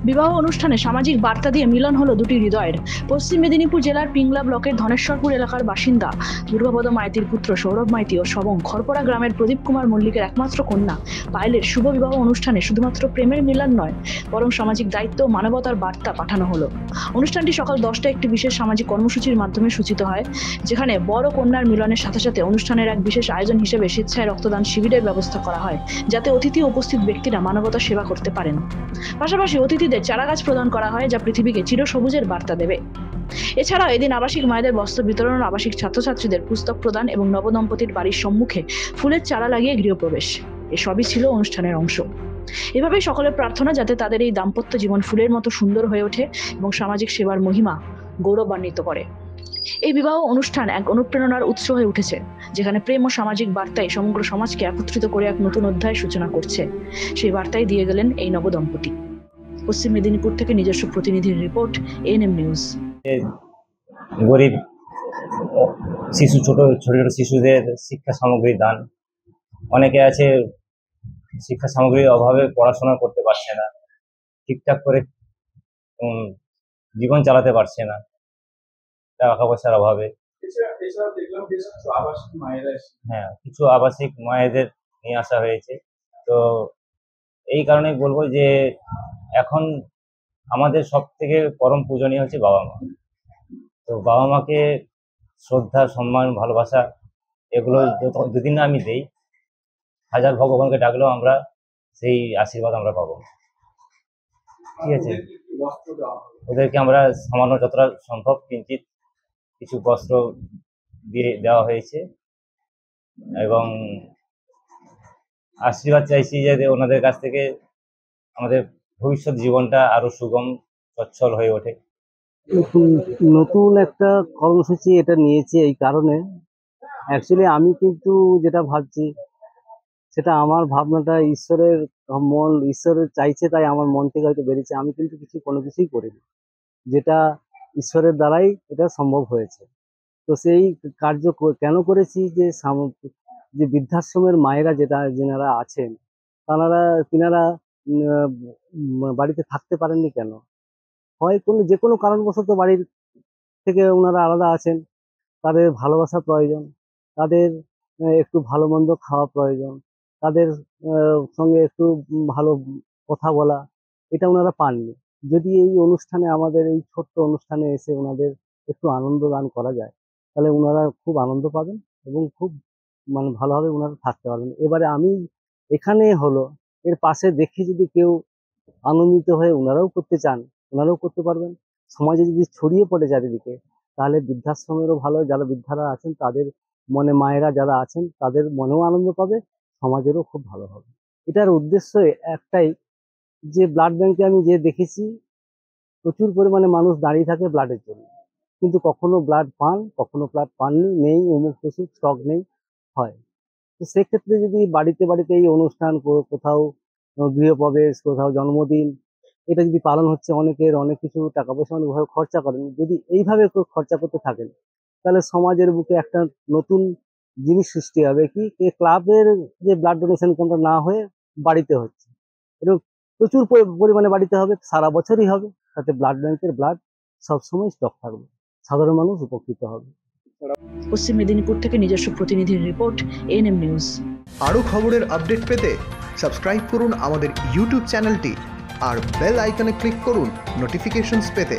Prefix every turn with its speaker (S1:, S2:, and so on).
S1: বিবাহ অনুষ্ঠানে সামাজিক বার্তা দিয়ে মিলন হলো দুটি হৃদয়ের। পশ্চিম মেদিনীপুর জেলার পিংলা ব্লকের ধনেশ্বরপুর এলাকার বাসিন্দা দুর্গাপদ মাইতির পুত্র সৌরভ মাইতি ও সবং খড়পড়া গ্রামের প্রদীপ কুমার মল্লিকের একমাত্র কন্যা পায়েলের শুভ বিবাহ অনুষ্ঠানে শুধুমাত্র প্রেমের মিলন নয়, বরং সামাজিক দায়িত্ব ও মানবতার বার্তা পাঠানো হলো। অনুষ্ঠানটি সকাল 10টায় একটি বিশেষ সামাজিক কর্মসূচির মাধ্যমে সূচিত হয়, যেখানে বড় কন্যার মিলনের সাথে সাথে অনুষ্ঠানের এক বিশেষ আয়োজন হিসেবে স্বেচ্ছায় রক্তদান শিবিরের ব্যবস্থা করা হয়, যাতে অতিথি উপস্থিত ব্যক্তিরা মানবতার সেবা করতে পারেন। পাশাপাশি অতিথিদের চারাগাছ প্রদান করা হয়, যা পৃথিবীকে চিরসবুজের বার্তা দেবে। এছাড়াও এদিন আবাসিক মায়েদের বস্ত্র বিতরণ, আবাসিক ছাত্রছাত্রীদের পুস্তক প্রদান এবং নবদম্পতির বাড়ির সম্মুখে ফুলের চারা লাগিয়ে গৃহপ্রবেশ, এসবই ছিল অনুষ্ঠানের অংশ। এভাবেই সকলের প্রার্থনা যাতে তাদের এই দাম্পত্য জীবন ফুলের মতো সুন্দর হয়ে ওঠে এবং সামাজিক সেবার মহিমা গৌরবান্বিত করে। এই বিবাহ অনুষ্ঠান এক অনুপ্রেরণার উৎস হয়ে উঠেছে, যেখানে প্রেম ও সামাজিক বার্তায় সমগ্র সমাজকে একত্রিত করে এক নতুন অধ্যায়ের সূচনা করছে। সেই বার্তাই দিয়ে গেলেন এই নবদম্পতি। পশ্চিম মেদিনীপুর থেকে নিজস্ব প্রতিনিধির রিপোর্ট, এএনএম নিউজ।
S2: গরিব শিশু ছোট ছোট ছোট শিশুদের শিক্ষা সামগ্রী দান। অনেকে আছে শিক্ষা সামগ্রীর অভাবে পড়াশোনা করতে পারছে না, ঠিকঠাক করে জীবন চালাতে পারছে না টাকা পয়সার অভাবে। হ্যাঁ, কিছু আবাসিক মায়েদের নিয়ে আসা হয়েছে। তো এই কারণে বলবো যে এখন আমাদের সব থেকে পরম পূজনীয় হচ্ছে বাবা মা। তো বাবা মাকে শ্রদ্ধা, সম্মান, ভালোবাসা এগুলো যদি না আমি দেই, হাজার ভগবানকে ডাকলেও আমরা সেই আশীর্বাদ আমরা পাবো। ঠিক আছে, ওদেরকে আমরা সামান্য যতটা সম্ভব কিঞ্চিত কিছু বস্ত্র দিয়ে দেওয়া হয়েছে এবং আশীর্বাদ চাইছি যাতে ওনাদের কাছ থেকে আমাদের ভবিষ্যৎ জীবনটা আরো সুগম সচ্ছল হয়ে ওঠে।
S3: নতুন একটা কর্মসূচি এটা নিয়েছে এই কারণে, অ্যাকচুয়ালি আমি কিন্তু যেটা ভাবছি সেটা আমার ভাবনাটা ঈশ্বরের চাইছে, তাই আমার মন থেকে হয়তো বেরিয়েছে। আমি কিন্তু কোনো কিছুই করিনি, যেটা ঈশ্বরের দ্বারাই এটা সম্ভব হয়েছে। তো সেই কার্য কেন করেছি, যে বৃদ্ধাশ্রমের মায়েরা যেনারা আছেন তিনারা বাড়িতে থাকতে পারেননি কেন, হয় যে কোনো কারণবশত বাড়ির থেকে ওনারা আলাদা আছেন, তাদের ভালোবাসা প্রয়োজন, তাদের একটু ভালো মন্দ খাওয়া প্রয়োজন, তাদের সঙ্গে একটু ভালো কথা বলা, এটা ওনারা পাননি। যদি এই অনুষ্ঠানে, আমাদের এই ছোট্ট অনুষ্ঠানে এসে ওনাদের একটু আনন্দ দান করা যায়, তাহলে ওনারা খুব আনন্দ পাবেন এবং খুব ভালোভাবে ওনারা থাকতে পারবেন। এবারে আমি এখানে হলো এর পাশে দেখি যদি কেউ আনন্দিত হয়ে ওনারাও করতে চান, ওনারাও করতে পারবেন। সমাজে যদি ছড়িয়ে পড়ে চারিদিকে, তাহলে বৃদ্ধাশ্রমেরও ভালো, যারা বৃদ্ধারা আছেন তাদের মনে, মায়েরা যারা আছেন তাদের মনেও আনন্দ পাবে, সমাজেরও খুব ভালো হবে। এটার উদ্দেশ্য একটাই, যে ব্লাড ব্যাংকে আমি দেখেছি প্রচুর পরিমাণে মানুষ দাঁড়িয়ে থাকে ব্লাডের জন্য, কিন্তু কখনো ব্লাড পান, কখনো ব্লাড পাননি, নেই, অমুক কিছু স্টক নেই হয়। তো সেক্ষেত্রে যদি বাড়িতে বাড়িতে এই অনুষ্ঠান, কোথাও গৃহপ্রবেশ, কোথাও জন্মদিন, এটা যদি পালন হচ্ছে, অনেকের অনেক কিছু টাকা পয়সা অনেকভাবে খরচা করেন, যদি এইভাবে খরচা করতে থাকেন, তাহলে সমাজের বুকে একটা নতুন জিনিস সৃষ্টি হবে, কি ক্লাবের যে ব্লাড ডোনেশন কোনটা না হয়ে বাড়িতে হচ্ছে, এবং প্রচুর পরিমাণে বাড়িতে হবে, সারা বছরই হবে, তাতে ব্লাড ব্যাংকের ব্লাড সবসময় স্টক থাকবে, সাধারণ মানুষ উপকৃত হবে।
S1: পশ্চিম মেদিনীপুর থেকে নিজস্ব প্রতিনিধির রিপোর্ট, এএনএম নিউজ।
S4: আরও খবরের আপডেট পেতে সাবস্ক্রাইব করুন আমাদের ইউটিউব চ্যানেলটি আর বেল আইকনে ক্লিক করুন নোটিফিকেশনস পেতে।